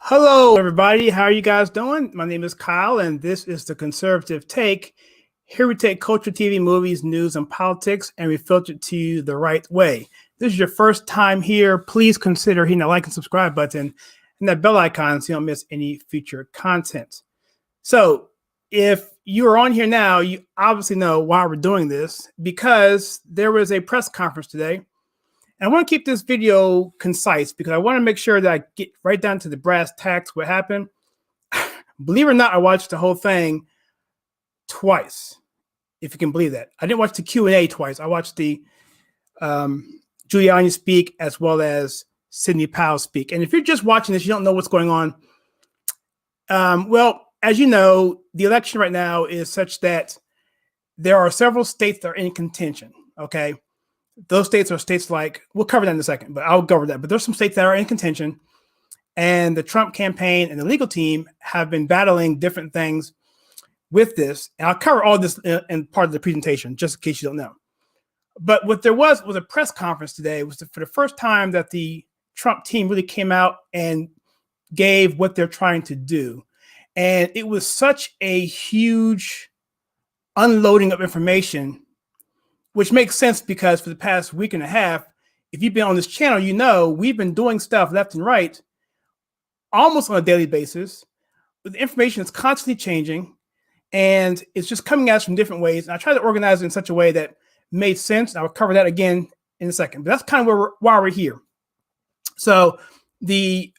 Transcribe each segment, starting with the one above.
Hello, everybody. How are you guys doing? My name is Kyle, and this is the Conservative Take. Here we take culture, TV, movies, news, and politics, and we filter it to you the right way. If this is your first time here, please consider hitting the like and subscribe button and that bell icon so you don't miss any future content. So if you are on here now, you obviously know why we're doing this, because there was a press conference today. And I want to keep this video concise because I want to make sure that I get right down to the brass tacks what happened. Believe it or not, I watched the whole thing twice, if you can believe that. I didn't watch the Q&A twice. I watched the Giuliani speak as well as Sidney Powell speak. And if you're just watching this, you don't know what's going on. Well, as you know, the election right now is such that there are several states that are in contention, okay? Those states are states like, we'll cover that in a second, but I'll cover that. But there's some states that are in contention, and the Trump campaign and the legal team have been battling different things with this. And I'll cover all this in part of the presentation, just in case you don't know. But what there was a press conference today. Was for the first time that the Trump team really came out and gave what they're trying to do. And it was such a huge unloading of information, which makes sense because for the past week and a half, if you've been on this channel, you know we've been doing stuff left and right almost on a daily basis. The information is constantly changing, and it's just coming at us from different ways. And I try to organize it in such a way that made sense. I will cover that again in a second. But that's kind of why we're here. So the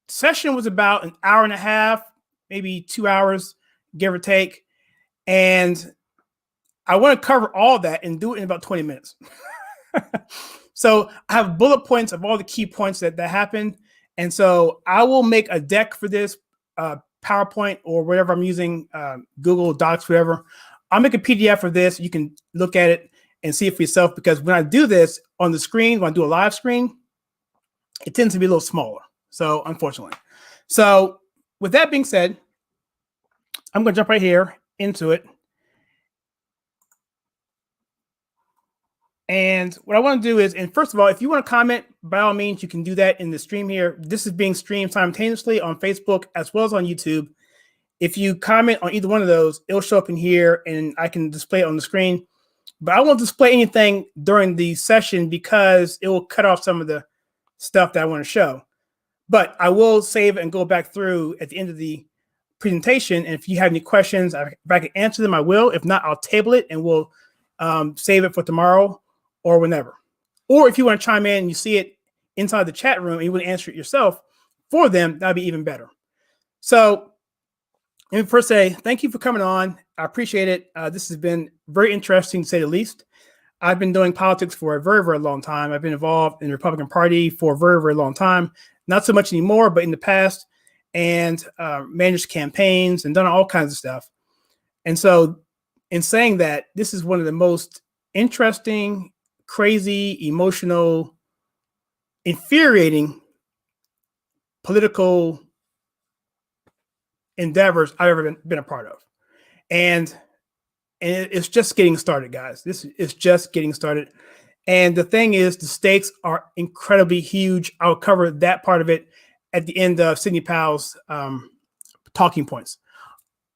session was about an hour and a half, maybe 2 hours, give or take. And I want to cover all that and do it in about 20 minutes. So I have bullet points of all the key points that happened. And so I will make a deck for this, PowerPoint or whatever I'm using, Google Docs, whatever. I'll make a PDF of this. You can look at it and see it for yourself, because when I do this on the screen, when I do a live screen, it tends to be a little smaller. So unfortunately. So with that being said, I'm going to jump right here into it. And what I want to do is, and first of all, if you want to comment, by all means, you can do that in the stream here. This is being streamed simultaneously on Facebook as well as on YouTube. If you comment on either one of those, it'll show up in here and I can display it on the screen. But I won't display anything during the session because it will cut off some of the stuff that I want to show. But I will save and go back through at the end of the presentation. And if you have any questions, if I can answer them, I will. If not, I'll table it and we'll save it for tomorrow or whenever. Or if you want to chime in and you see it inside the chat room and you want to answer it yourself for them, that'd be even better. So let me first say thank you for coming on. I appreciate it. This has been very interesting, to say the least. I've been doing politics for a very, very long time. I've been involved in the Republican Party for a very, very long time. Not so much anymore, but in the past, and managed campaigns and done all kinds of stuff. And so in saying that, this is one of the most interesting, crazy, emotional, infuriating political endeavors I've ever been a part of. And it's just getting started, guys. This is just getting started. And the thing is, the stakes are incredibly huge. I'll cover that part of it at the end of Sidney Powell's talking points.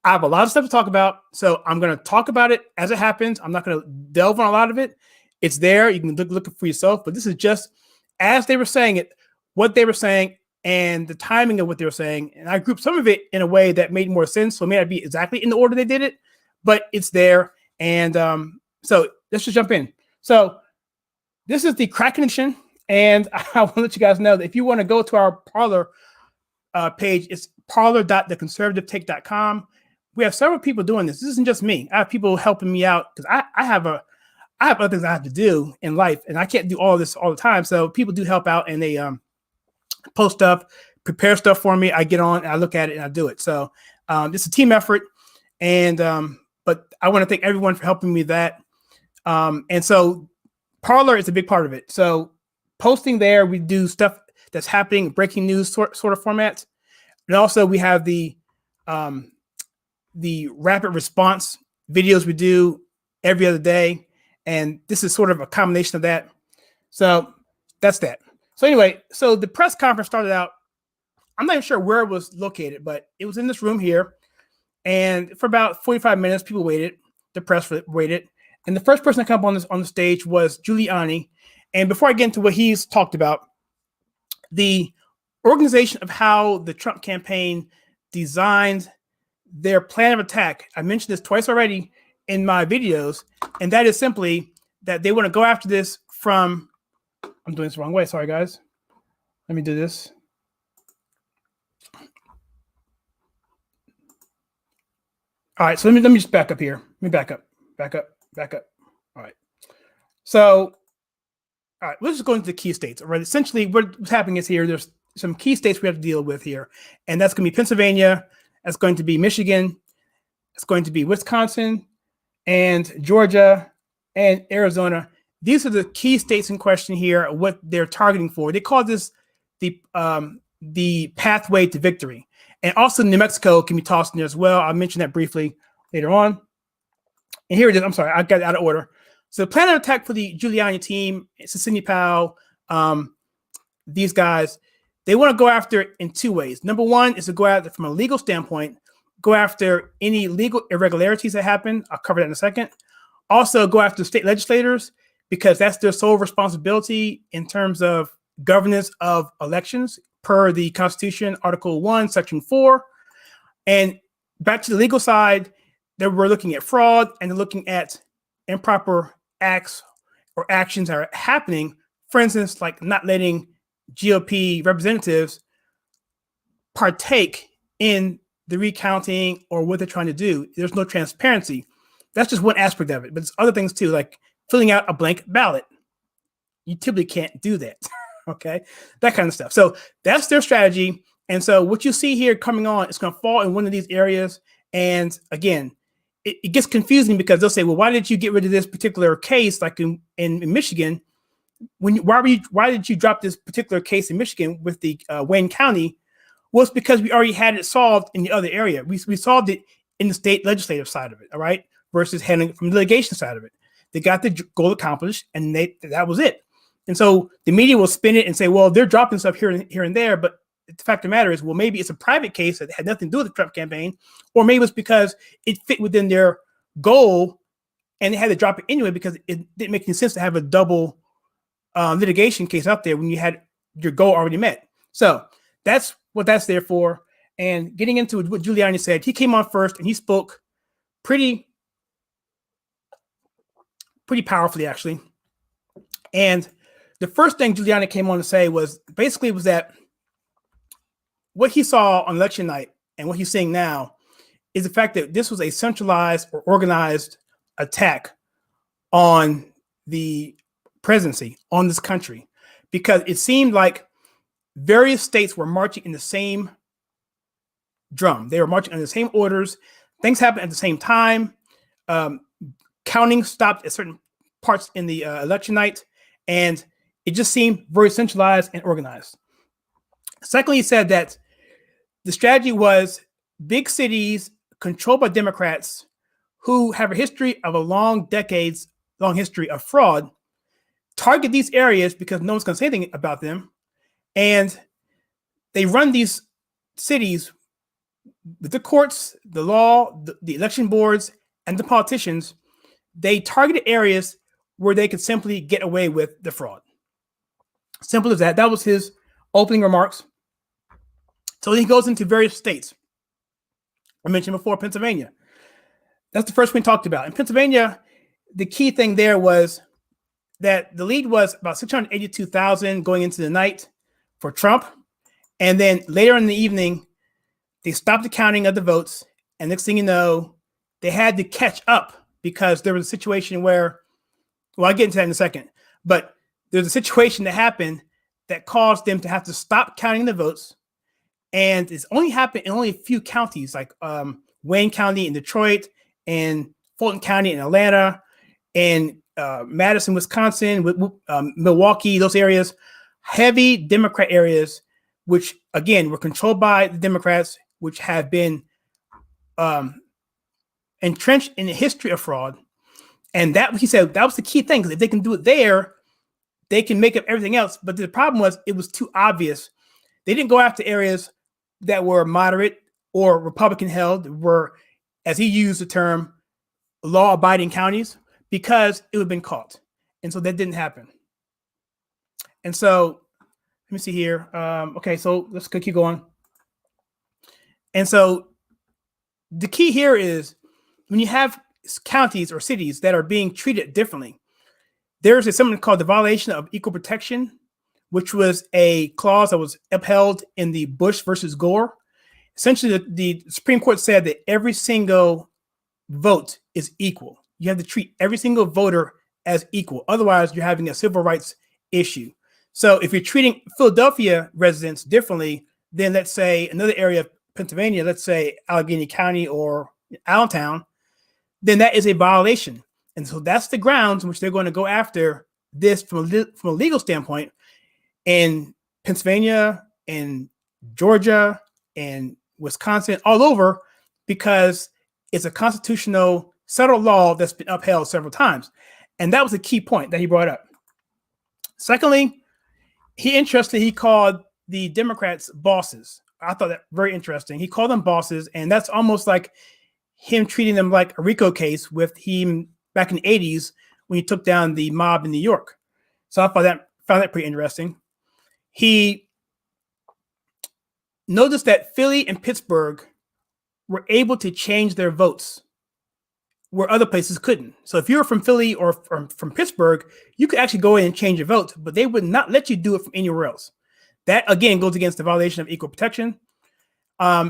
I have a lot of stuff to talk about, so I'm going to talk about it as it happens. I'm not going to delve on a lot of it. It's there. You can look for yourself. But this is just as they were saying it, what they were saying, and the timing of what they were saying. And I grouped some of it in a way that made more sense. So it may not be exactly in the order they did it, but it's there. And so let's just jump in. So this is the Kraken edition. And I want to let you guys know that if you want to go to our Parler page, it's parler.theconservativetake.com. We have several people doing this. This isn't just me. I have people helping me out because I have other things I have to do in life, and I can't do all this all the time. So people do help out, and they post stuff, prepare stuff for me. I get on, and I look at it, and I do it. So it's a team effort, and but I want to thank everyone for helping me with that. And so Parler is a big part of it. So posting there, we do stuff that's happening, breaking news sort of formats, and also we have the rapid response videos we do every other day. And this is sort of a combination of that. So that's that. So anyway, so the press conference started out I'm not even sure where it was located, but it was in this room here. And for about 45 minutes, people waited. The press waited. And the first person to come up on the stage was Giuliani. And before I get into what he's talked about, the organization of how the Trump campaign designed their plan of attack. I mentioned this twice already in my videos, and that is simply that they want to go after this from, I'm doing this the wrong way. Sorry, guys. Let me do this. All right, so let me just back up here. Let me back up. All right. So, all right, let's just go into the key states. All right, essentially what's happening is here, there's some key states we have to deal with here, and that's going to be Pennsylvania, that's going to be Michigan, it's going to be Wisconsin, and Georgia, and Arizona. These are the key states in question here, what they're targeting for. They call this the pathway to victory. And also New Mexico can be tossed in there as well. I'll mention that briefly later on. And here it is. I'm sorry, I got it out of order. So the plan of attack for the Giuliani team, Sidney Powell, these guys, they want to go after it in two ways. Number one is to go after, from a legal standpoint, go after any legal irregularities that happen. I'll cover that in a second. Also go after state legislators, because that's their sole responsibility in terms of governance of elections per the Constitution, Article 1, Section 4. And back to the legal side, that we're looking at fraud and looking at improper acts or actions that are happening. For instance, like not letting GOP representatives partake in the recounting or what they're trying to do. There's no transparency. That's just one aspect of it, but there's other things too, like filling out a blank ballot. You typically can't do that. Okay, that kind of stuff. So that's their strategy. And so what you see here coming on, it's going to fall in one of these areas. And again, it gets confusing because they'll say, well, why did you get rid of this particular case, like in Michigan? Why did you drop this particular case in Michigan with the Wayne County? Well, it's because we already had it solved in the other area. We solved it in the state legislative side of it, all right, versus handling it from the litigation side of it. They got the goal accomplished, and that was it. And so the media will spin it and say, well, they're dropping stuff here and there. But the fact of the matter is, well, maybe it's a private case that had nothing to do with the Trump campaign, or maybe it's because it fit within their goal and they had to drop it anyway because it didn't make any sense to have a double litigation case out there when you had your goal already met. So that's what that's there for. And getting into what Giuliani said, he came on first and he spoke pretty powerfully, actually. And the first thing Giuliani came on to say was that what he saw on election night and what he's seeing now is the fact that this was a centralized or organized attack on the presidency, on this country, because it seemed like various states were marching in the same drum. They were marching under the same orders. Things happened at the same time. Counting stopped at certain parts in the election night, and it just seemed very centralized and organized. Secondly, he said that the strategy was big cities controlled by Democrats who have a history of a long history of fraud, target these areas because no one's going to say anything about them. And they run these cities with the courts, the law, the election boards, and the politicians. They targeted areas where they could simply get away with the fraud. Simple as that. That was his opening remarks. So he goes into various states. I mentioned before Pennsylvania. That's the first one we talked about. In Pennsylvania, the key thing there was that the lead was about 682,000 going into the night for Trump. And then later in the evening, they stopped the counting of the votes. And next thing you know, they had to catch up because there was a situation where, well, I'll get into that in a second, but there's a situation that happened that caused them to have to stop counting the votes. And it's only happened in only a few counties, like Wayne County in Detroit and Fulton County in Atlanta and Madison, Wisconsin, with Milwaukee, those areas, heavy Democrat areas, which again were controlled by the Democrats, which have been entrenched in the history of fraud. And that, he said, that was the key thing, because if they can do it there, they can make up everything else. But the problem was it was too obvious. They didn't go after areas that were moderate or Republican held were, as he used the term, law-abiding counties, because it would have been caught. And so that didn't happen. And so let me see here. Okay, so let's keep going. And so the key here is when you have counties or cities that are being treated differently, there's something called the violation of equal protection, which was a clause that was upheld in the Bush versus Gore. Essentially, the Supreme Court said that every single vote is equal. You have to treat every single voter as equal. Otherwise, you're having a civil rights issue. So if you're treating Philadelphia residents differently than, let's say, another area of Pennsylvania, let's say Allegheny County or Allentown, then that is a violation. And so that's the grounds in which they're going to go after this from a legal standpoint in Pennsylvania and Georgia and Wisconsin, all over, because it's a constitutional settled law that's been upheld several times. And that was a key point that he brought up. Secondly, he called the Democrats bosses. I thought that very interesting. He called them bosses, and that's almost like him treating them like a RICO case with him back in the 80s when he took down the mob in New York. So I found that pretty interesting. He noticed that Philly and Pittsburgh were able to change their votes where other places couldn't. So if you're from Philly or from Pittsburgh, you could actually go in and change your vote, but they would not let you do it from anywhere else. That, again, goes against the violation of equal protection.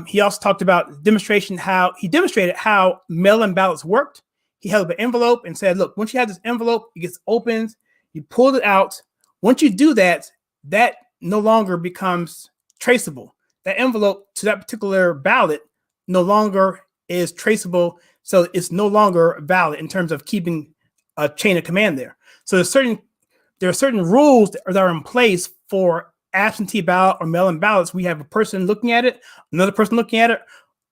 He also talked about demonstrated how mail-in ballots worked. He held up an envelope and said, look, once you have this envelope, it gets opened, you pull it out. Once you do that, that no longer becomes traceable. That envelope to that particular ballot no longer is traceable, so it's no longer valid in terms of keeping a chain of command there. So there are certain rules that are in place for absentee ballot or mail-in ballots. We have a person looking at it, another person looking at it,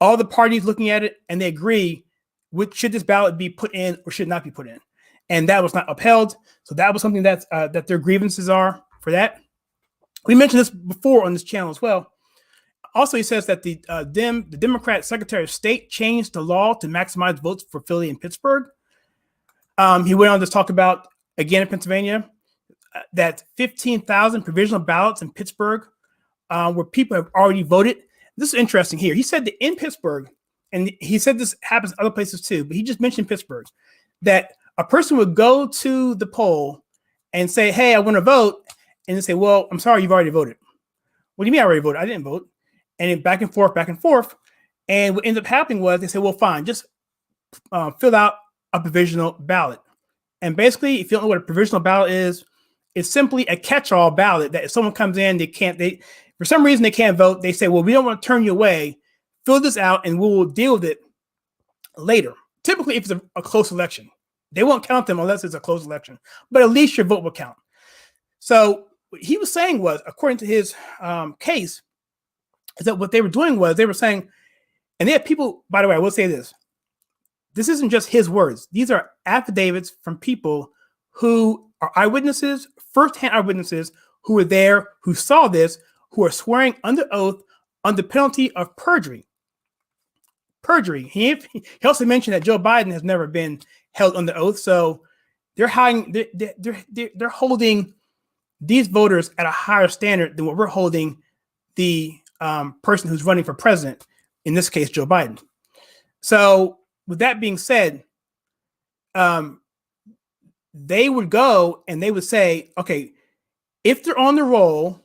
all the parties looking at it, and they agree should this ballot be put in or should not be put in. And that was not upheld. So that was something that their grievances are for that. We mentioned this before on this channel as well. Also, he says that the Democrat Secretary of State changed the law to maximize votes for Philly and Pittsburgh. He went on to talk about, again in Pennsylvania, that 15,000 provisional ballots in Pittsburgh where people have already voted. This is interesting here. He said that in Pittsburgh, and he said this happens other places too, but he just mentioned Pittsburgh, that a person would go to the poll and say, hey, I want to vote. And they say, well, I'm sorry, you've already voted. What do you mean I already voted? I didn't vote. And then back and forth. And what ended up happening was they said, well, fine, just fill out a provisional ballot. And basically, if you don't know what a provisional ballot is, it's simply a catch-all ballot that if someone comes in, for some reason they can't vote. They say, well, we don't want to turn you away. Fill this out and we will deal with it later. Typically, if it's a close election, they won't count them unless it's a close election, but at least your vote will count. So what he was saying was, according to his case, is that what they were doing was they were saying, and they had people, by the way, I will say this. This isn't just his words. These are affidavits from people who are eyewitnesses, firsthand eyewitnesses who were there, who saw this, who are swearing under oath under penalty of perjury. Perjury. He also mentioned that Joe Biden has never been held under oath. So they're holding these voters at a higher standard than what we're holding the person who's running for president, in this case, Joe Biden. So with that being said, they would go and they would say, okay, if they're on the roll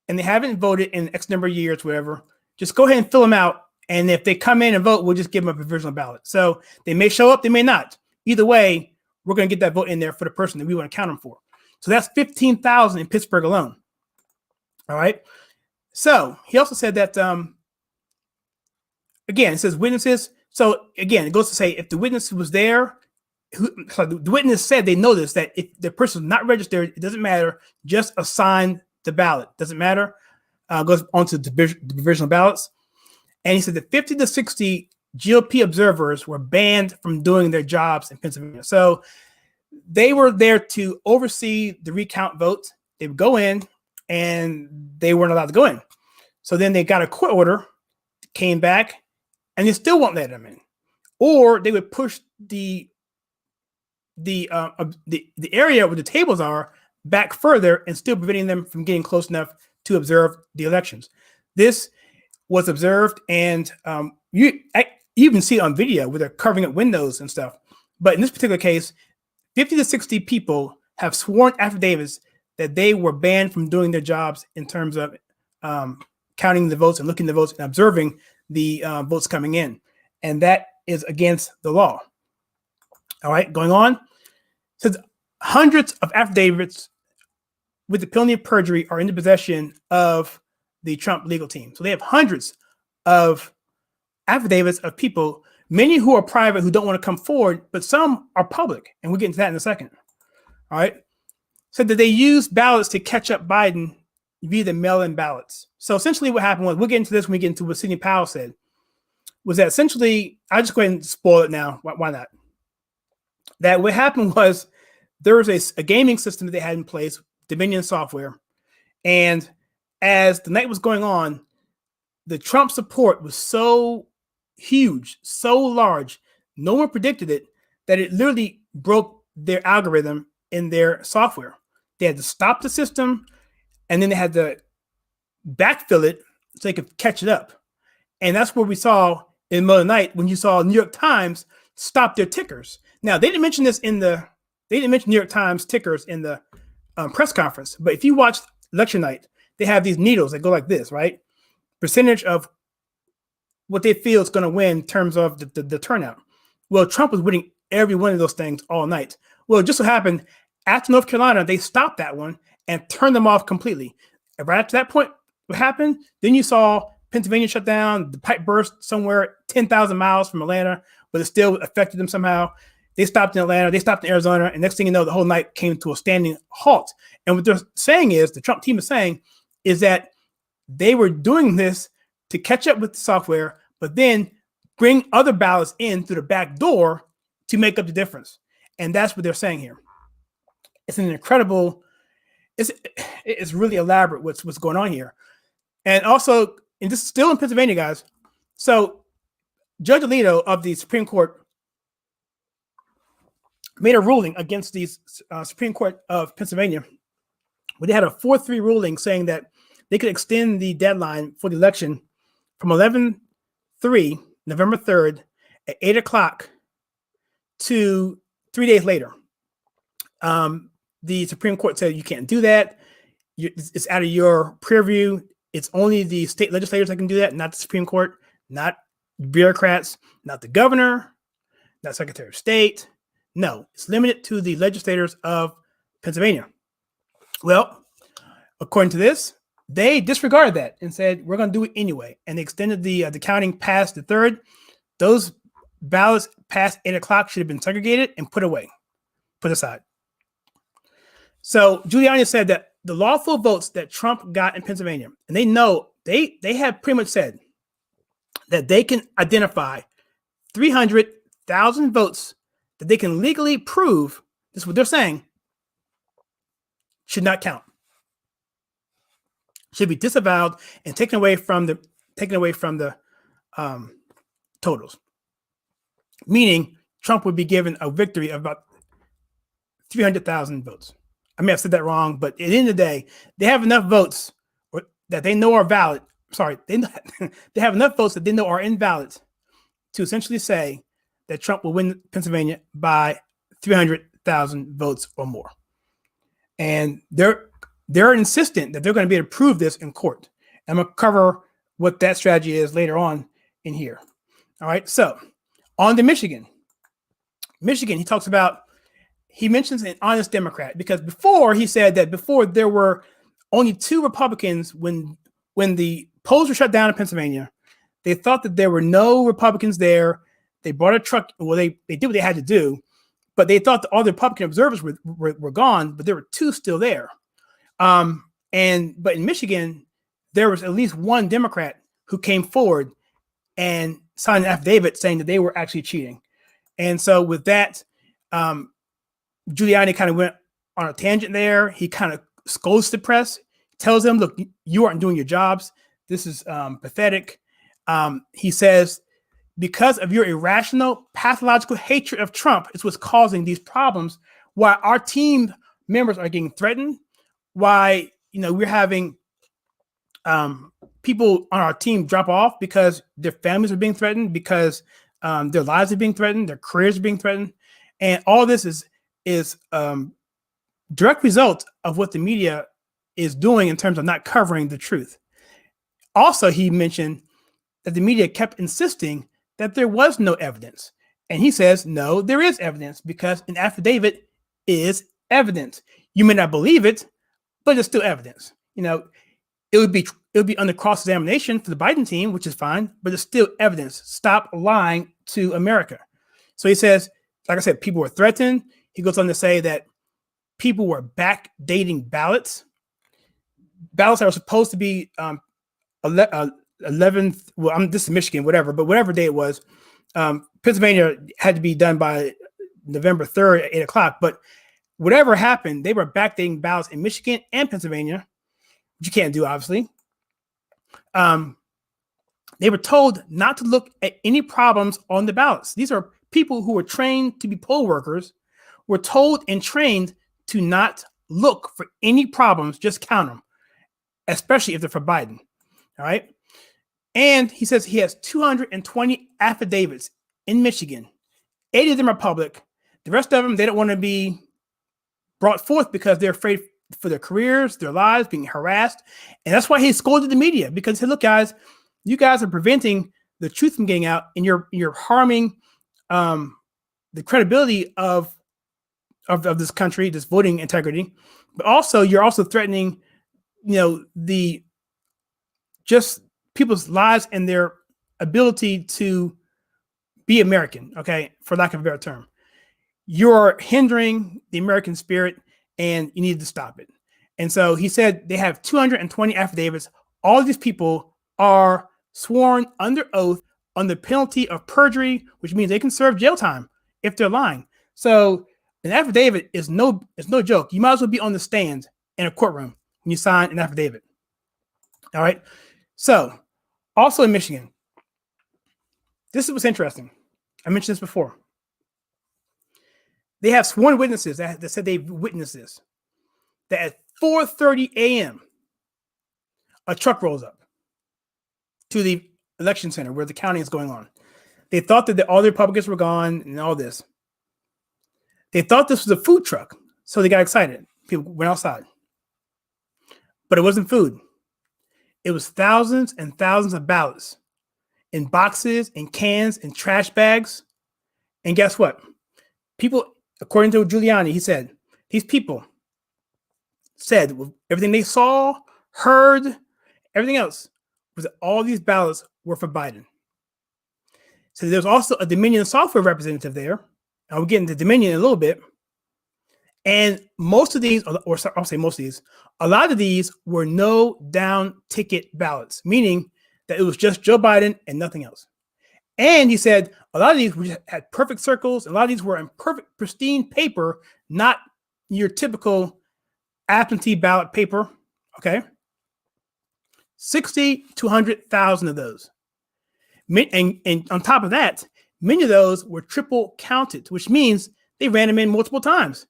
and they haven't voted in X number of years, whatever, just go ahead and fill them out. And if they come in and vote, we'll just give them a provisional ballot. So they may show up, they may not. Either way, we're going to get that vote in there for the person that we want to count them for. So that's 15,000 in Pittsburgh alone. All right. So he also said that, again, it says witnesses. So again, it goes to say if the witness was there, the witness said they noticed that if the person is not registered, it doesn't matter. Just assign the ballot. Doesn't matter. Goes on to the provisional ballots. And he said that 50 to 60 GOP observers were banned from doing their jobs in Pennsylvania. So they were there to oversee the recount votes. They would go in and they weren't allowed to go in. So then they got a court order came back and they still won't let them in, or they would push the area where the tables are back further and still preventing them from getting close enough to observe the elections. This was observed, and you even see it on video where they're covering up windows and stuff. But in this particular case, 50 to 60 people have sworn affidavits that they were banned from doing their jobs in terms of counting the votes and looking at the votes and observing the votes coming in. And that is against the law. All right, going on. Says hundreds of affidavits with the penalty of perjury are in the possession of the Trump legal team. So they have hundreds of affidavits of people, many who are private, who don't want to come forward, but some are public. And we'll get into that in a second. All right. Said that they used ballots to catch up Biden via the mail-in ballots. So essentially what happened was, we'll get into this when we get into what Sidney Powell said, was that essentially, I'll just go ahead and spoil it now. Why not? That what happened was there was a gaming system that they had in place, Dominion software. And as the night was going on, the Trump support was so huge, so large, no one predicted it, that it literally broke their algorithm in their software. They had to stop the system, and then they had to backfill it so they could catch it up. And that's what we saw in the middle of the night when you saw New York Times stop their tickers. Now, they didn't mention this they didn't mention New York Times tickers in the press conference, but if you watch election night, they have these needles that go like this, right? Percentage of what they feel is going to win in terms of the turnout. Well, Trump was winning every one of those things all night. Well, it just so happened after North Carolina, they stopped that one and turned them off completely. And right after that point, what happened? Then you saw Pennsylvania shut down, the pipe burst somewhere 10,000 miles from Atlanta, but it still affected them somehow. They stopped in Atlanta, they stopped in Arizona, and next thing you know, the whole night came to a standing halt. And what they're saying is, the Trump team is saying, is that they were doing this to catch up with the software, but then bring other ballots in through the back door to make up the difference. And that's what they're saying here. It's an incredible, it's really elaborate what's going on here. And also, and this is still in Pennsylvania, guys. So Judge Alito of the Supreme Court made a ruling against the Supreme Court of Pennsylvania, where they had a 4-3 ruling saying that they could extend the deadline for the election from 11/3, November 3rd, at 8 o'clock to 3 days later. The Supreme Court said you can't do that. It's out of your purview. It's only the state legislators that can do that, not the Supreme Court, not bureaucrats, not the governor, not Secretary of State. No, it's limited to the legislators of Pennsylvania. Well, according to this, they disregarded that and said, we're going to do it anyway. And they extended the counting past the 3rd. Those ballots past 8 o'clock should have been segregated and put aside. So Giuliani said that the lawful votes that Trump got in Pennsylvania, and they know, they have pretty much said that they can identify 300,000 votes that they can legally prove, this is what they're saying, should not count. Should be disavowed and taken away from the totals. Meaning Trump would be given a victory of about 300,000 votes. I may have said that wrong, but at the end of the day, they have enough votes that they know are valid. Sorry, they have enough votes that they know are invalid to essentially say that Trump will win Pennsylvania by 300,000 votes or more. And they're insistent that they're going to be able to prove this in court. I'm going to cover what that strategy is later on in here. All right. So on to Michigan, he talks about, he mentions an honest Democrat, because before he said that before there were only 2 Republicans when the polls were shut down in Pennsylvania, they thought that there were no Republicans there. They brought a truck. Well, they did what they had to do, but they thought that all the Republican observers were gone, but there were 2 still there. But in Michigan, there was at least 1 Democrat who came forward and signed an affidavit saying that they were actually cheating. And so with that, Giuliani kind of went on a tangent there. He kind of scolds the press, tells them, look, you aren't doing your jobs. This is pathetic. He says, because of your irrational, pathological hatred of Trump is what's causing these problems, why our team members are getting threatened, why we're having people on our team drop off because their families are being threatened, because their lives are being threatened, their careers are being threatened. And all this is direct result of what the media is doing in terms of not covering the truth. Also, he mentioned that the media kept insisting that there was no evidence. And he says, no, there is evidence, because an affidavit is evidence. You may not believe it, but it's still evidence. It would be under cross-examination for the Biden team, which is fine, but it's still evidence. Stop lying to America. So he says, like I said, people were threatened. He goes on to say that people were backdating ballots that were supposed to be 11th. Well, this is Michigan, whatever, but whatever day it was, Pennsylvania had to be done by November 3rd at 8 o'clock. But whatever happened, they were backdating ballots in Michigan and Pennsylvania, which you can't do, obviously. They were told not to look at any problems on the ballots. These are people who were trained to be poll workers, were told and trained to not look for any problems, just count them, especially if they're for Biden. All right. And he says he has 220 affidavits in Michigan. 80 of them are public. The rest of them, they don't want to be brought forth because they're afraid for their careers, their lives, being harassed. And that's why he scolded the media, because he said, look, guys, you guys are preventing the truth from getting out, and you're harming the credibility of this country, this voting integrity. But also, you're also threatening, the just people's lives and their ability to be American, okay, for lack of a better term. You're hindering the American spirit, and you need to stop it. And so he said they have 220 affidavits. All of these people are sworn under oath on the penalty of perjury, which means they can serve jail time if they're lying. So an affidavit is no joke. You might as well be on the stand in a courtroom when you sign an affidavit. All right. So also in Michigan, this is what's interesting. I mentioned this before. They have sworn witnesses that said they've witnessed this. That at 4:30 a.m., a truck rolls up to the election center where the counting is going on. They thought that all the Republicans were gone and all this. They thought this was a food truck, so they got excited. People went outside. But it wasn't food. It was thousands and thousands of ballots in boxes, in cans, in trash bags. And guess what? People, according to Giuliani, he said, these people said everything they saw, heard, everything else was that all these ballots were for Biden. So there's also a Dominion software representative there. I'll get into Dominion in a little bit. And most of these, or I'll say most of these, a lot of these were no down ticket ballots, meaning that it was just Joe Biden and nothing else. And he said a lot of these had perfect circles. A lot of these were in perfect, pristine paper, not your typical absentee ballot paper. Okay. 60 to 100,000 of those. And on top of that, many of those were triple counted, which means they ran them in multiple times.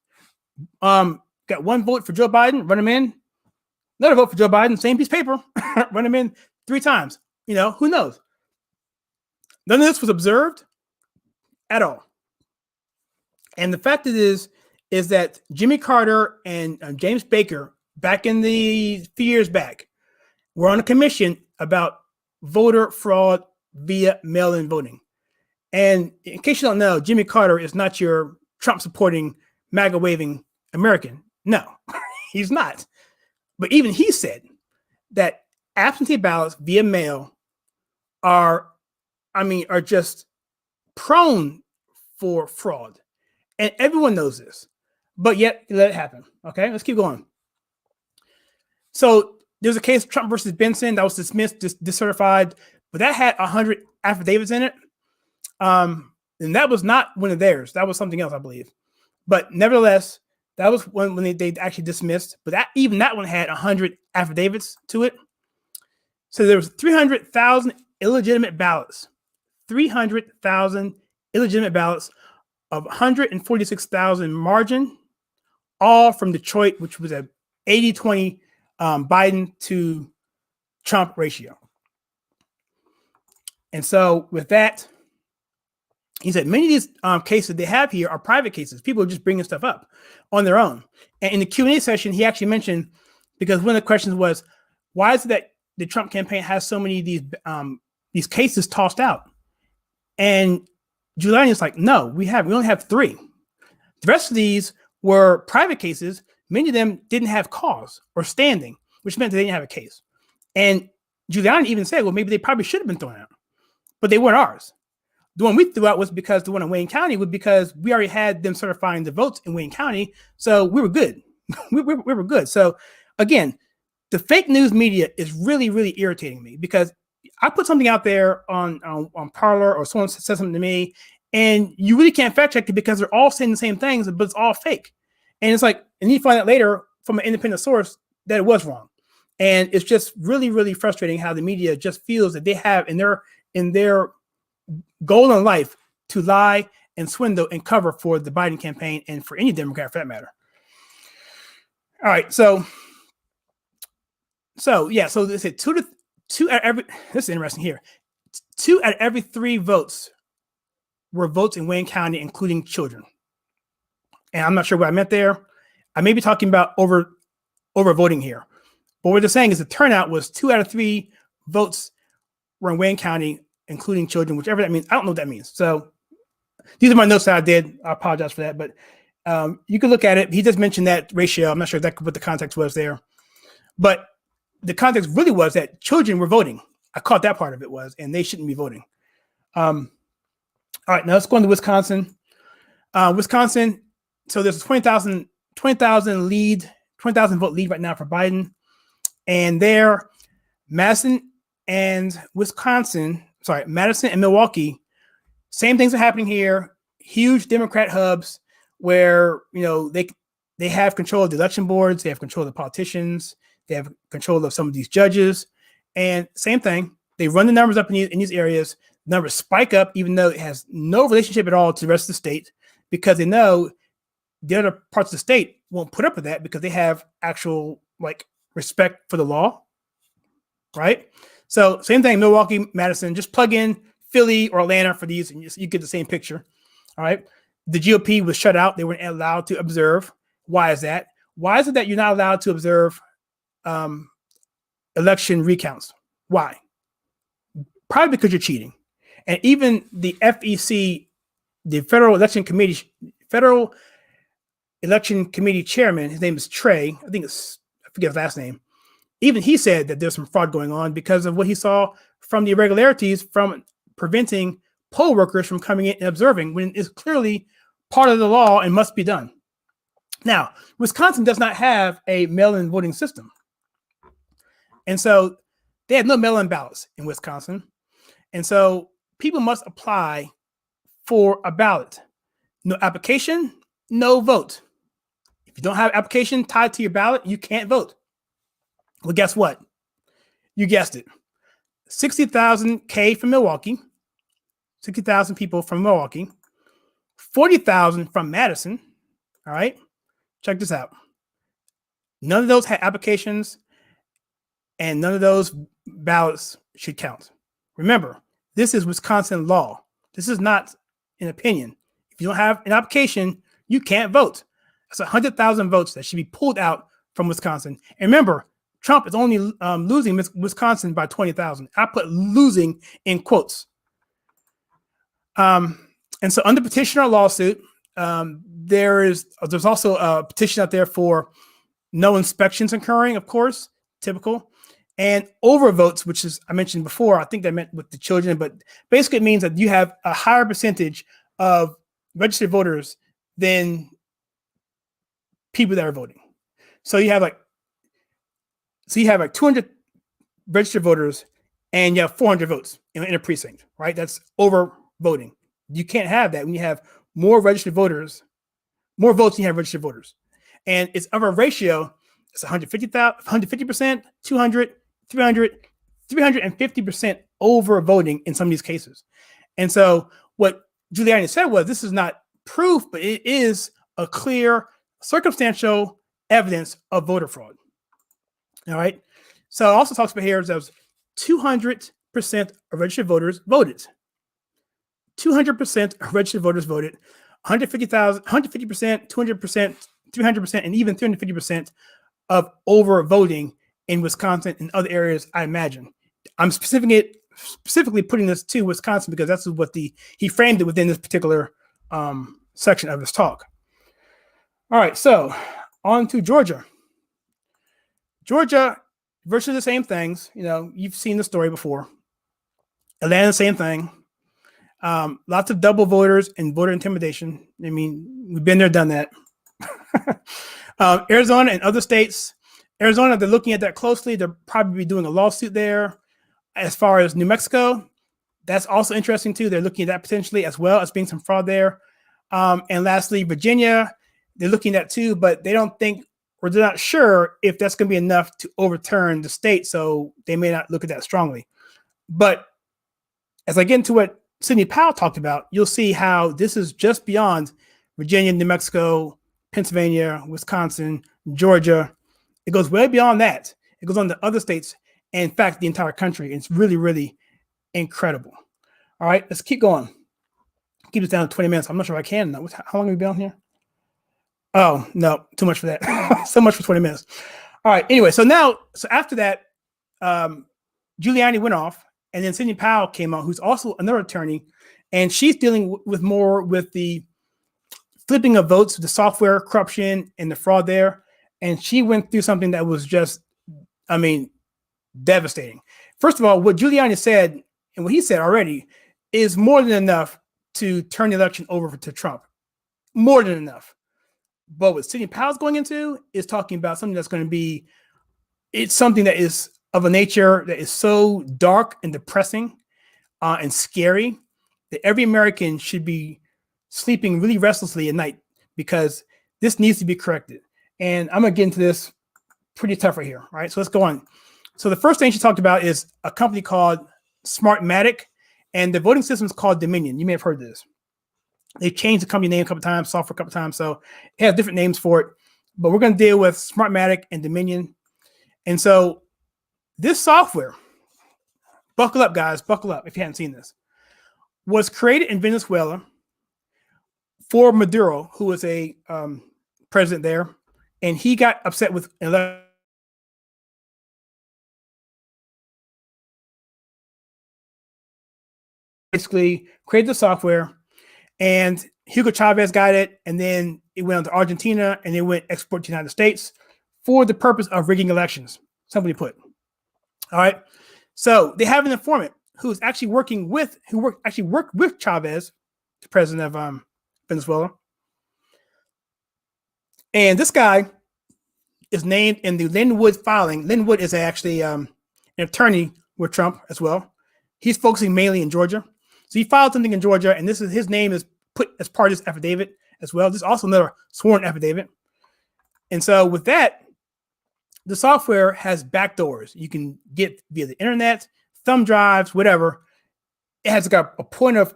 Got one vote for Joe Biden, run them in. Another vote for Joe Biden, same piece of paper, run them in 3 times. Who knows? None of this was observed at all. And the fact is that Jimmy Carter and James Baker, back in the few years back, were on a commission about voter fraud via mail-in voting. And in case you don't know, Jimmy Carter is not your Trump-supporting, MAGA-waving American. No, he's not. But even he said that absentee ballots via mail are just prone for fraud. And everyone knows this. But yet, let it happen. Okay, let's keep going. So there's a case, Trump versus Benson, that was dismissed, discertified, but that had 100 affidavits in it. And that was not one of theirs. That was something else, I believe. But nevertheless, that was when they actually dismissed. But even that one had 100 affidavits to it. So there was 300,000 illegitimate ballots, 300,000 illegitimate ballots of 146,000 margin, all from Detroit, which was a 80-20 Biden to Trump ratio. And so with that, he said many of these cases they have here are private cases. People are just bringing stuff up on their own. And in the Q&A session, he actually mentioned, because one of the questions was, why is it that the Trump campaign has so many of these cases tossed out? And Giuliani is like, no, we only have 3. The rest of these were private cases. Many of them didn't have cause or standing, which meant that they didn't have a case. And Giuliani even said, well, maybe they probably should have been thrown out, but they weren't ours. The one we threw out was because the one in Wayne County was because we already had them certifying the votes in Wayne County. So we were good. we were good. So again, the fake news media is really, really irritating me, because I put something out there on Parler, or someone says something to me, and you really can't fact check it because they're all saying the same things, but it's all fake. And it's like, and you find out later from an independent source that it was wrong. And it's just really, really frustrating how the media just feels that they have in their goal in life to lie and swindle and cover for the Biden campaign, and for any Democrat for that matter. All right, so they said two out of every. This is interesting here. 2 out of every 3 votes were votes in Wayne County, including children. And I'm not sure what I meant there. I may be talking about over voting here, but what they're saying is the turnout was 2 out of 3 votes were in Wayne County, including children, whichever that means. I don't know what that means. So these are my notes that I did. I apologize for that, but you can look at it. He just mentioned that ratio. I'm not sure exactly what the context was there, but the context really was that children were voting. I caught that part of it was, and they shouldn't be voting. All right, now let's go into Wisconsin. Wisconsin. So there's a 20,000 vote lead right now for Biden, and there, Madison and Milwaukee, same things are happening here. Huge Democrat hubs where they have control of the election boards, they have control of the politicians, they have control of some of these judges, and same thing. They run the numbers up in these areas. Numbers spike up, even though it has no relationship at all to the rest of the state, because they know the other parts of the state won't put up with that because they have actual respect for the law, right? So same thing, Milwaukee, Madison. Just plug in Philly or Atlanta for these, and you get the same picture. All right. The GOP was shut out; they weren't allowed to observe. Why is that? Why is it that you're not allowed to observe election recounts? Why? Probably because you're cheating. And even the FEC, the Federal Election Committee chairman, his name is Trey. I forget his last name. Even he said that there's some fraud going on because of what he saw from the irregularities from preventing poll workers from coming in and observing, when it's clearly part of the law and must be done. Now, Wisconsin does not have a mail-in voting system. And so they have no mail-in ballots in Wisconsin. And so people must apply for a ballot. No application, no vote. If you don't have application tied to your ballot, you can't vote. Well, guess what? You guessed it. 60,000 from Milwaukee, 60,000 people from Milwaukee, 40,000 from Madison. All right. Check this out. None of those had applications, and none of those ballots should count. Remember, this is Wisconsin law. This is not an opinion. If you don't have an application, you can't vote. That's 100,000 votes that should be pulled out from Wisconsin. And remember, Trump is only losing Wisconsin by 20,000. I put losing in quotes. And so under petition or lawsuit, there's also a petition out there for no inspections occurring, of course, typical, and overvotes, which is, I mentioned before, I think that meant with the children, but basically it means that you have a higher percentage of registered voters than people that are voting. So you have 200 registered voters and you have 400 votes in a precinct, right? That's over voting. You can't have that when you have more registered voters, more votes than you have registered voters. And it's of a ratio, it's 150%, 200, 300, 350% over voting in some of these cases. And so what Giuliani said was, this is not proof, but it is a clear circumstantial evidence of voter fraud. All right. So it also talks about here that 200% of registered voters voted. 200% of registered voters voted. 150,000, 150%, 200%, 300%, and even 350% of over voting in Wisconsin and other areas, I imagine. I'm specifically putting this to Wisconsin because that's what he framed it within this particular section of his talk. All right, so on to Georgia. Georgia, virtually the same things. You know, you've seen the story before. Atlanta, same thing. Lots of double voters and voter intimidation. I mean, we've been there, done that. Arizona and other states. Arizona, they're looking at that closely. They're probably doing a lawsuit there. As far as New Mexico, that's also interesting too. They're looking at that potentially as well as being some fraud there. And lastly, Virginia, they're looking at that too, but they don't think, or they're not sure if that's going to be enough to overturn the state. So they may not look at that strongly. But as I get into what Sidney Powell talked about, you'll see how this is just beyond Virginia, New Mexico, Pennsylvania, Wisconsin, Georgia. It goes way beyond that. It goes on to other states, and in fact, the entire country. It's really, really incredible. All right, let's keep going. Keep this down to 20 minutes. I'm not sure if I can. How long have we been on here? Oh, no, too much for that. So much for 20 minutes. All right, anyway, so after that, Giuliani went off, and then Sidney Powell came out, who's also another attorney, and she's dealing with the flipping of votes, the software corruption and the fraud there. And she went through something that was just, I mean, devastating. First of all, what Giuliani said and what he said already is more than enough to turn the election over to Trump. More than enough. But what Sidney Powell's going into is talking about something that's going to be, it's something that is of a nature that is so dark and depressing and scary that every American should be sleeping really restlessly at night because this needs to be corrected. And I'm going to get into this pretty tough right here. All right, so let's go on. So the first thing she talked about is a company called Smartmatic, and the voting system is called Dominion. You may have heard this. They've changed the company name a couple times, software a couple times, so it has different names for it. But we're going to deal with Smartmatic and Dominion. And so this software, buckle up, guys, buckle up if you haven't seen this, was created in Venezuela for Maduro, who was a president there, and he got upset with basically created the software, and Hugo Chavez got it, and then it went on to Argentina, and it went export to the United States for the purpose of rigging elections, simply put. All right, so they have an informant who's actually worked with Chavez, the president of Venezuela. And this guy is named in the Linwood filing. Linwood is actually an attorney with Trump as well. He's focusing mainly in Georgia. So he filed something in Georgia, and his name is put as part of this affidavit as well. There's also another sworn affidavit. And so with that, the software has backdoors. You can get via the internet, thumb drives, whatever. It has got a point of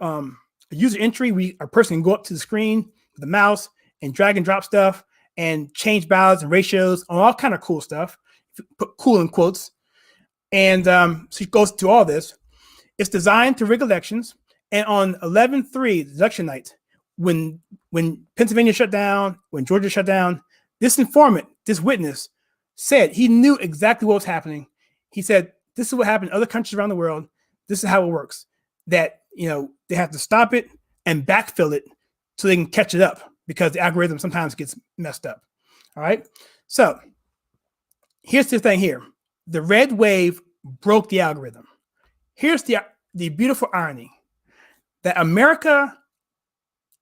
user entry. A person can go up to the screen with the mouse and drag and drop stuff and change ballots and ratios, all kind of cool stuff. Put cool in quotes. And so it goes to all this. It's designed to rig elections. And on 11/3, election night, when Pennsylvania shut down, when Georgia shut down, this informant, this witness, said he knew exactly what was happening. He said, this is what happened in other countries around the world. This is how it works. That, they have to stop it and backfill it so they can catch it up because the algorithm sometimes gets messed up. All right. So here's the thing here. The red wave broke the algorithm. Here's the beautiful irony that America,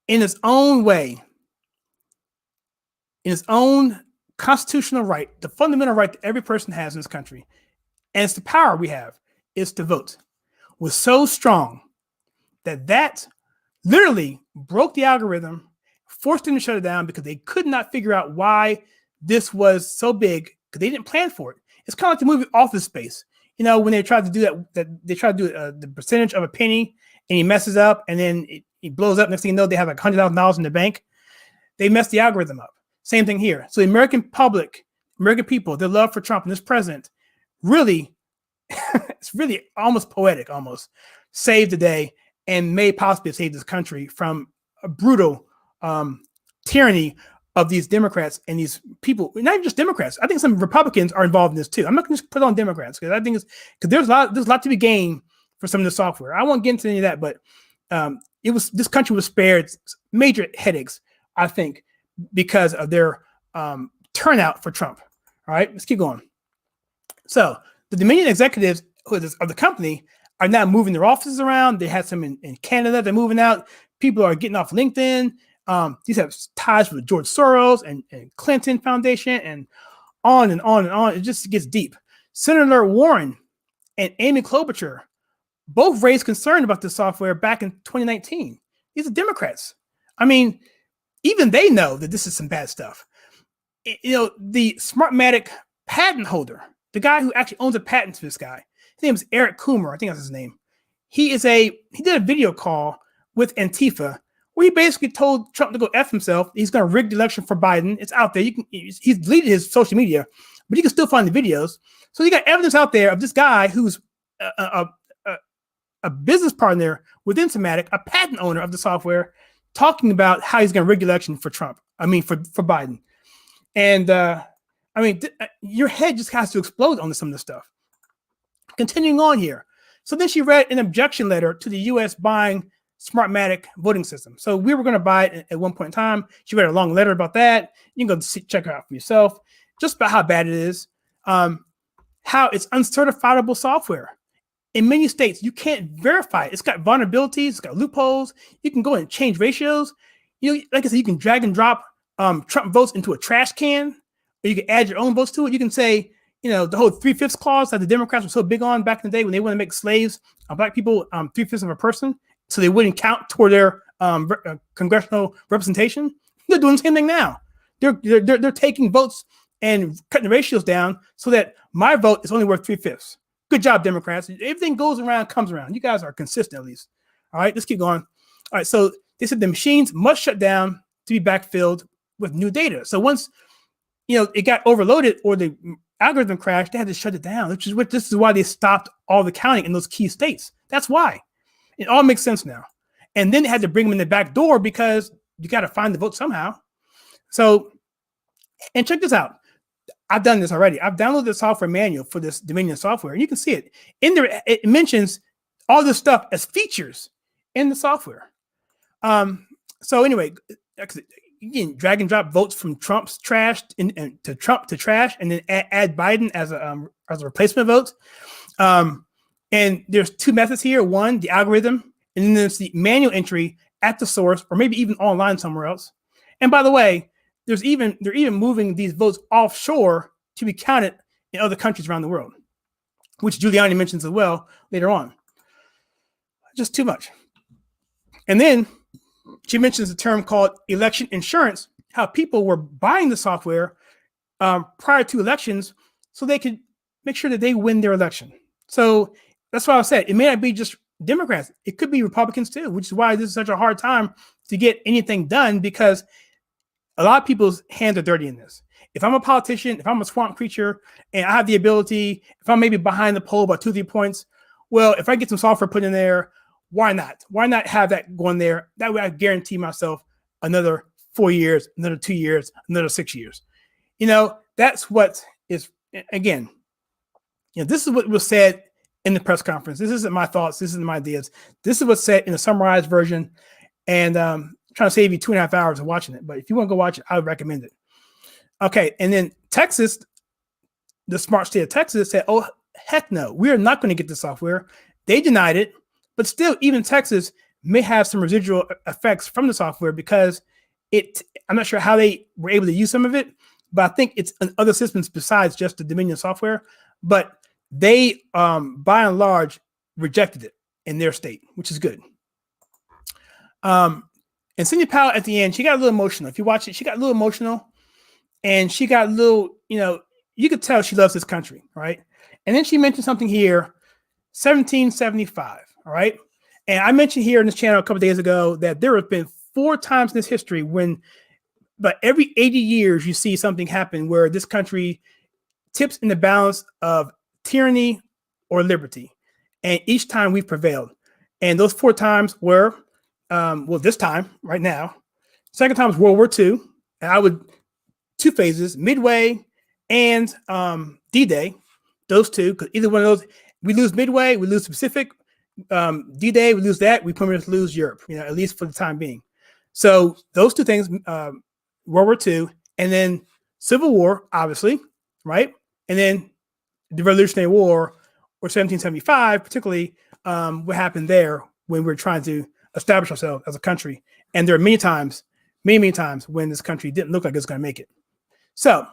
in its own way, in its own constitutional right, the fundamental right that every person has in this country, and it's the power we have, is to vote, was so strong that literally broke the algorithm, forced them to shut it down because they could not figure out why this was so big, because they didn't plan for it. It's kind of like the movie Office Space. You know, when they tried to do that they tried to do the percentage of a penny, and he messes up, and then it blows up. Next thing you know, they have like $100,000 in the bank. They messed the algorithm up. Same thing here. So the American public, American people, their love for Trump and this president, really, it's really almost poetic, almost saved the day and may possibly save this country from a brutal tyranny of these Democrats and these people, not even just Democrats. I think some Republicans are involved in this too. I'm not going to just put on Democrats because I think it's because there's a lot to be gained for some of the software. I won't get into any of that, but this country was spared major headaches, I think, because of their turnout for Trump. All right, let's keep going. So the Dominion executives of the company are now moving their offices around. They had some in Canada. They're moving out. People are getting off LinkedIn. These have ties with George Soros and Clinton Foundation and on and on and on. It just gets deep. Senator Warren and Amy Klobuchar both raised concern about this software back in 2019. These are Democrats. I mean, even they know that this is some bad stuff. You know, the Smartmatic patent holder, the guy who actually owns a patent to this guy, his name is Eric Coomer. I think that's his name. He did a video call with Antifa where he basically told Trump to go F himself. He's going to rig the election for Biden. It's out there. He's deleted his social media, but you can still find the videos. So you got evidence out there of this guy who's a business partner with Smartmatic, a patent owner of the software, talking about how he's going to rig the election for Trump. I mean, for Biden. And your head just has to explode on some of this stuff. Continuing on here. So then she read an objection letter to the U.S. buying Smartmatic voting system. So we were going to buy it at one point in time. She read a long letter about that. You can go check her out for yourself, just about how bad it is, how it's uncertifiable software. In many states, you can't verify it. It's got vulnerabilities. It's got loopholes. You can go and change ratios. You know, like I said, you can drag and drop Trump votes into a trash can, or you can add your own votes to it. You can say, you know, the whole 3/5 clause that the Democrats were so big on back in the day when they want to make slaves, black people, 3/5 of a person, so they wouldn't count toward their congressional representation. They're doing the same thing now. They're taking votes and cutting the ratios down so that my vote is only worth 3/5. Good job, Democrats. Everything goes around, comes around. You guys are consistent, at least. All right, let's keep going. All right, so they said the machines must shut down to be backfilled with new data. So once, you know, it got overloaded or the algorithm crashed, they had to shut it down, this is why they stopped all the counting in those key states. That's why. It all makes sense now. And then they had to bring them in the back door because you got to find the vote somehow. So, and check this out. I've done this already. I've downloaded the software manual for this Dominion software. And you can see it in there. It mentions all this stuff as features in the software. So anyway, you can drag and drop votes from Trump's trash to Trump to trash, and then add Biden as a replacement vote. And there's two methods here. One, the algorithm, and then there's the manual entry at the source, or maybe even online somewhere else. And by the way, they're even moving these votes offshore to be counted in other countries around the world, which Giuliani mentions as well later on. Just too much. And then she mentions a term called election insurance, how people were buying the software prior to elections so they could make sure that they win their election. So that's why I said it may not be just Democrats. It could be Republicans too, which is why this is such a hard time to get anything done, because a lot of people's hands are dirty in this. If I'm a politician, if I'm a swamp creature, and I have the ability, if I'm maybe behind the poll by 2-3 points, well, if I get some software put in there, why not? Why not have that going there? That way I guarantee myself another 4 years, another 2 years, another 6 years. You know, that's what is, again, you know, this is what was said in the press conference. This isn't my thoughts. This isn't my ideas. This is what's said in a summarized version. And trying to save you 2.5 hours of watching it. But if you want to go watch it, I would recommend it. Okay. And then Texas, the smart state of Texas said, oh, heck no, we are not going to get the software. They denied it. But still, even Texas may have some residual effects from the software because I'm not sure how they were able to use some of it, but I think it's in other systems besides just the Dominion software. But they, by and large, rejected it in their state, which is good. And Sidney Powell at the end, she got a little emotional. If you watch it, she got a little emotional, and she got a little, you know, you could tell she loves this country, right? And then she mentioned something here, 1775, all right? And I mentioned here in this channel a couple of days ago that there have been 4 times in this history when, but every 80 years, you see something happen where this country tips in the balance of tyranny or liberty. And each time we've prevailed. And those 4 times were, well, this time, right now. Second time was World War II. And I would, 2 phases, Midway and D-Day. Those 2, because either one of those, we lose Midway, we lose the Pacific. D-Day, we lose that, we permanently lose Europe, at least for the time being. So those 2 things, World War II, and then Civil War, obviously, right? And then the Revolutionary War, or 1775, particularly what happened there when we're trying to establish ourselves as a country. And there are many times when this country didn't look like it was going to make it. So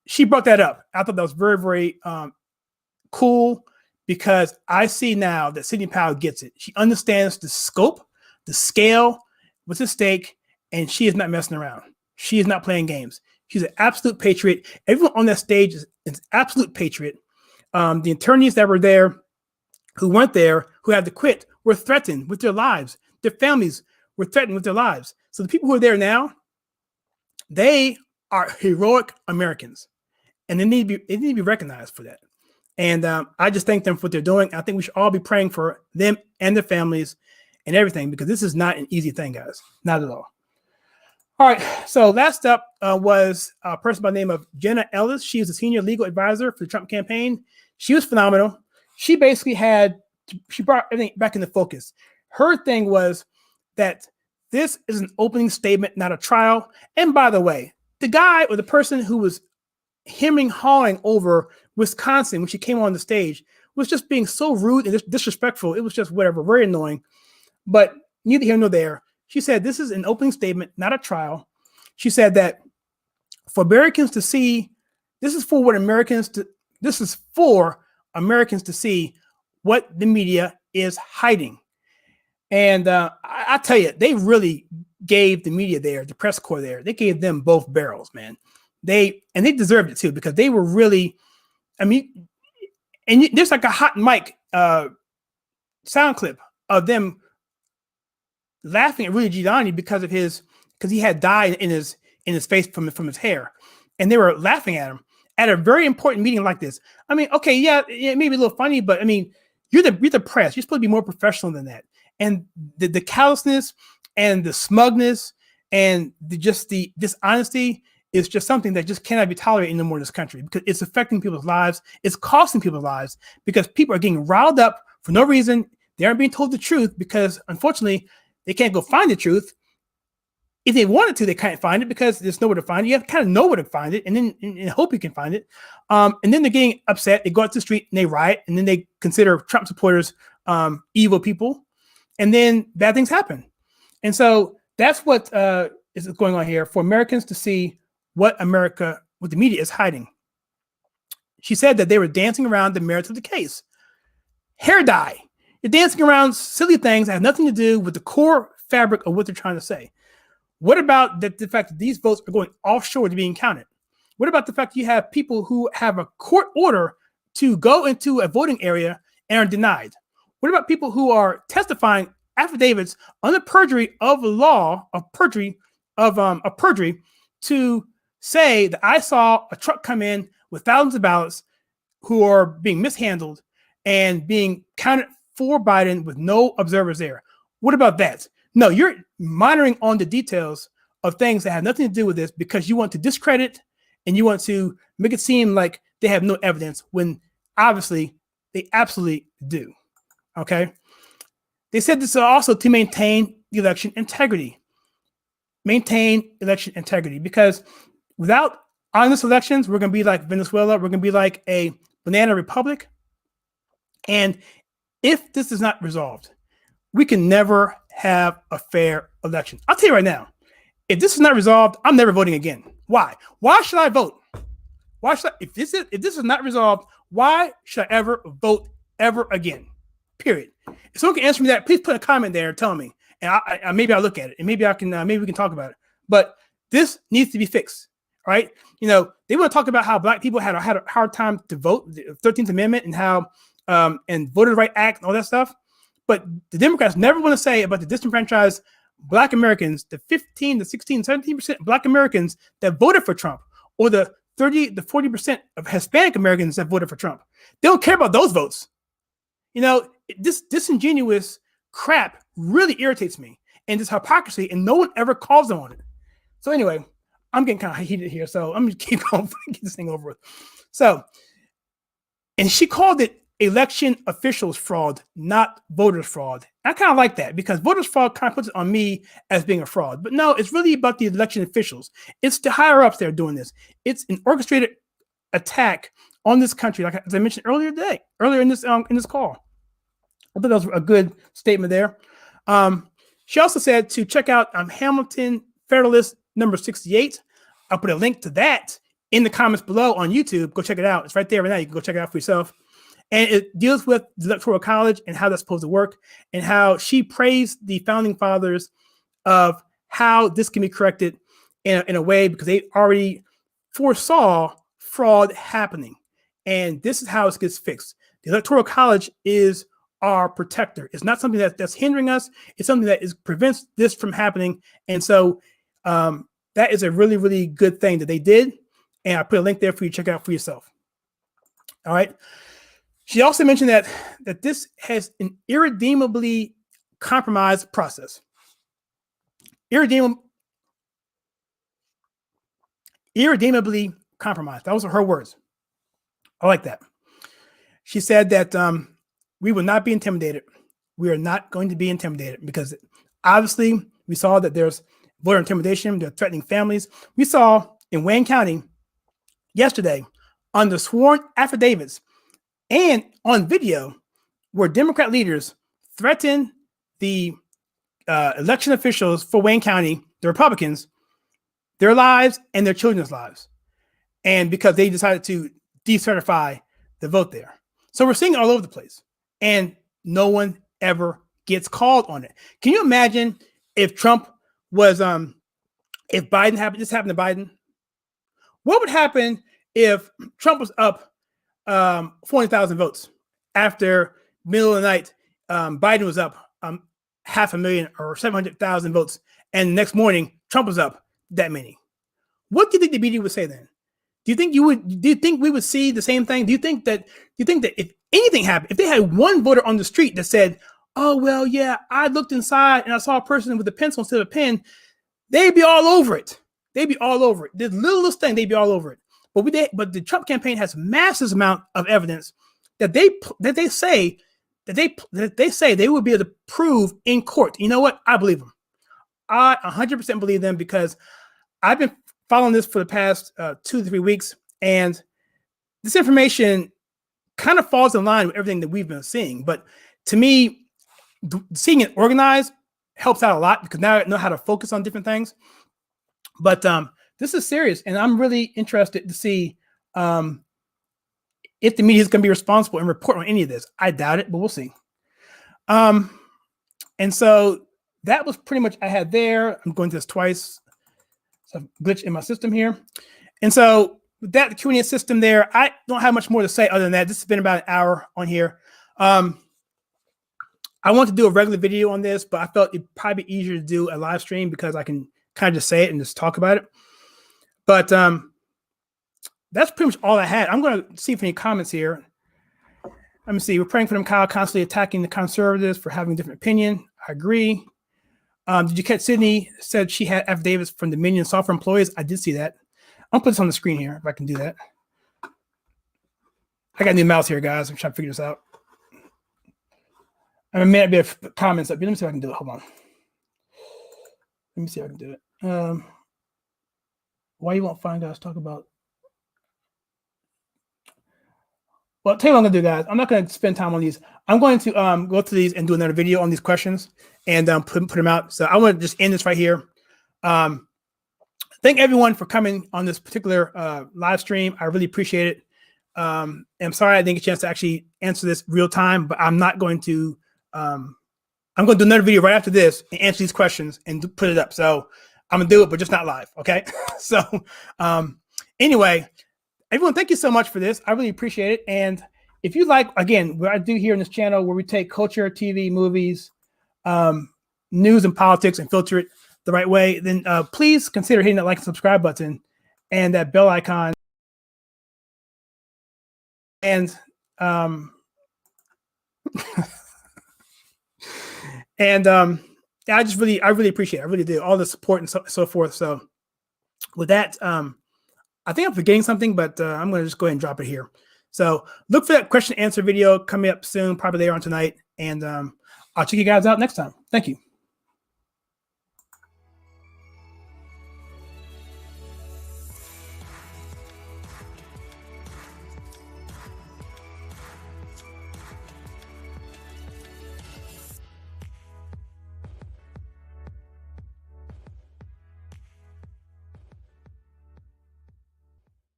she brought that up. I thought that was very, very cool, because I see now that Sidney Powell gets it. She understands the scope, the scale, what's at stake, and she is not messing around. She is not playing games. She's an absolute patriot. Everyone on that stage is an absolute patriot. The attorneys that were there, who weren't there, who had to quit, were threatened with their lives. Their families were threatened with their lives. So the people who are there now, they are heroic Americans, and they need to be recognized for that. And I just thank them for what they're doing. I think we should all be praying for them and their families and everything, because this is not an easy thing, guys. Not at all. All right. So last up was a person by the name of Jenna Ellis. She was a senior legal advisor for the Trump campaign. She was phenomenal. She basically she brought everything back into focus. Her thing was that this is an opening statement, not a trial. And by the way, the guy or the person who was hawing over Wisconsin when she came on the stage was just being so rude and disrespectful. It was just whatever, very annoying. But neither here nor there. She said this is an opening statement, not a trial. She said that for Americans to see, this is for Americans to see what the media is hiding. And I tell you, they really gave the media there, the press corps there, they gave them both barrels, man. They deserved it too, because they were really, there's like a hot mic sound clip of them laughing at Rudy Giuliani because he had dye in his face from his hair, and they were laughing at him at a very important meeting like this. Okay, yeah, it may be a little funny, but you're the press. You're supposed to be more professional than that. And the callousness and the smugness and the dishonesty is just something that just cannot be tolerated anymore in this country, because it's affecting people's lives. It's costing people's lives, because people are getting riled up for no reason. They aren't being told the truth because, unfortunately, they can't go find the truth. If they wanted to, they can't find it because there's nowhere to find it. You have to kind of know where to find it, and then and hope you can find it. And then they're getting upset. They go out to the street and they riot, and then they consider Trump supporters evil people, and then bad things happen. And so that's what is going on here for Americans to see what the media is hiding. She said that they were dancing around the merits of the case. Hair dye. You're dancing around silly things that have nothing to do with the core fabric of what they're trying to say. What about the fact that these votes are going offshore to being counted? What about the fact that you have people who have a court order to go into a voting area and are denied? What about people who are testifying affidavits under perjury of law, of perjury to say that I saw a truck come in with thousands of ballots who are being mishandled and being counted for Biden with no observers there? What about that? No, you're monitoring on the details of things that have nothing to do with this because you want to discredit and you want to make it seem like they have no evidence when obviously they absolutely do. Okay. They said this also to maintain the election integrity. Maintain election integrity, because without honest elections, we're going to be like Venezuela. We're going to be like a banana republic. And if this is not resolved, we can never have a fair election. I'll tell you right now, if this is not resolved, I'm never voting again. Why? Why should I vote? Why should if this is not resolved, why should I ever vote ever again? Period. If someone can answer me that, please put a comment there and tell me. And maybe I'll look at it, and maybe we can talk about it. But this needs to be fixed. right? You know, they want to talk about how black people had a hard time to vote, the 13th Amendment, and how and Voter Right Act and all that stuff. But the Democrats never want to say about the disenfranchised black Americans, the 15, the 16, 17% black Americans that voted for Trump, or the 30, the 40% of Hispanic Americans that voted for Trump. They don't care about those votes. You know, this disingenuous crap really irritates me, and this hypocrisy, and no one ever calls them on it. So anyway, I'm getting kind of heated here, so I'm gonna keep going, get this thing over with. So, and she called it election officials fraud, not voters fraud. I kind of like that, because voters fraud kind of puts it on me as being a fraud. But no, it's really about the election officials. It's the higher ups that are doing this. It's an orchestrated attack on this country, like as I mentioned earlier in this call. I thought that was a good statement there. She also said to check out Hamilton Federalist number 68. I'll put a link to that in the comments below on YouTube. Go check it out. It's right there right now. You can go check it out for yourself. And it deals with the Electoral College and how that's supposed to work, and how she praised the founding fathers of how this can be corrected in a way, because they already foresaw fraud happening. And this is how it gets fixed. The Electoral College is our protector. It's not something that's hindering us. It's something that prevents this from happening. And so that is a really, really good thing that they did. And I put a link there for you to check out for yourself. All right. She also mentioned that this has an irredeemably compromised process. Irredeemably compromised. Those are her words. I like that. She said that we will not be intimidated. We are not going to be intimidated, because obviously we saw that there's voter intimidation. They're threatening families. We saw in Wayne County yesterday on the sworn affidavits and on video where Democrat leaders threaten the election officials for Wayne County, the Republicans, their lives and their children's lives. And because they decided to decertify the vote there. So we're seeing it all over the place, and no one ever gets called on it. Can you imagine if Trump was, if Biden happened, this happened to Biden? What would happen if Trump was up 40,000 votes after middle of the night? Biden was up 500,000 or 700,000 votes, and the next morning Trump was up that many. What do you think the media would say then? Do you think we would see the same thing? Do you think that if anything happened, if they had one voter on the street that said, "Oh well, yeah, I looked inside and I saw a person with a pencil instead of a pen," they'd be all over it. They'd be all over it. The littlest thing, they'd be all over it. But the Trump campaign has massive amount of evidence that they say they would be able to prove in court. You know what? I believe them. I 100% believe them, because I've been following this for the past 2 to 3 weeks, and this information kind of falls in line with everything that we've been seeing. But to me, seeing it organized helps out a lot, because now I know how to focus on different things. But this is serious, and I'm really interested to see if the media is going to be responsible and report on any of this. I doubt it, but we'll see. And so that was pretty much I had there. I'm going to this twice. So glitch in my system here. And so with that Q&A system there, I don't have much more to say other than that. This has been about an hour on here. I want to do a regular video on this, but I felt it'd probably be easier to do a live stream, because I can kind of just say it and just talk about it. But that's pretty much all I had. I'm going to see if any comments here. Let me see. We're praying for them, Kyle, constantly attacking the conservatives for having a different opinion. I agree. Did you catch Sydney said she had affidavits from Dominion software employees? I did see that. I'll put this on the screen here if I can do that. I got a new mouse here, guys. I'm trying to figure this out. I may not be able to put comments up. Let me see if I can do it. Hold on. Let me see if I can do it. Why you won't find us talk about? Well, tell you what I'm going to do, guys. I'm not going to spend time on these. I'm going to go through these and do another video on these questions and put them out. So I want to just end this right here. Thank everyone for coming on this particular live stream. I really appreciate it. I'm sorry I didn't get a chance to actually answer this real time, but I'm not going to. I'm going to do another video right after this and answer these questions and put it up. So I'm gonna do it, but just not live. Okay. So anyway, everyone, thank you so much for this. I really appreciate it. And if you like, again, what I do here in this channel where we take culture, TV, movies, news and politics and filter it the right way, then please consider hitting that like and subscribe button and that bell icon. And I really appreciate it. I really do, all the support and so forth. So with that, I think I'm forgetting something, but I'm going to just go ahead and drop it here. So look for that question and answer video coming up soon, probably later on tonight. And I'll check you guys out next time. Thank you.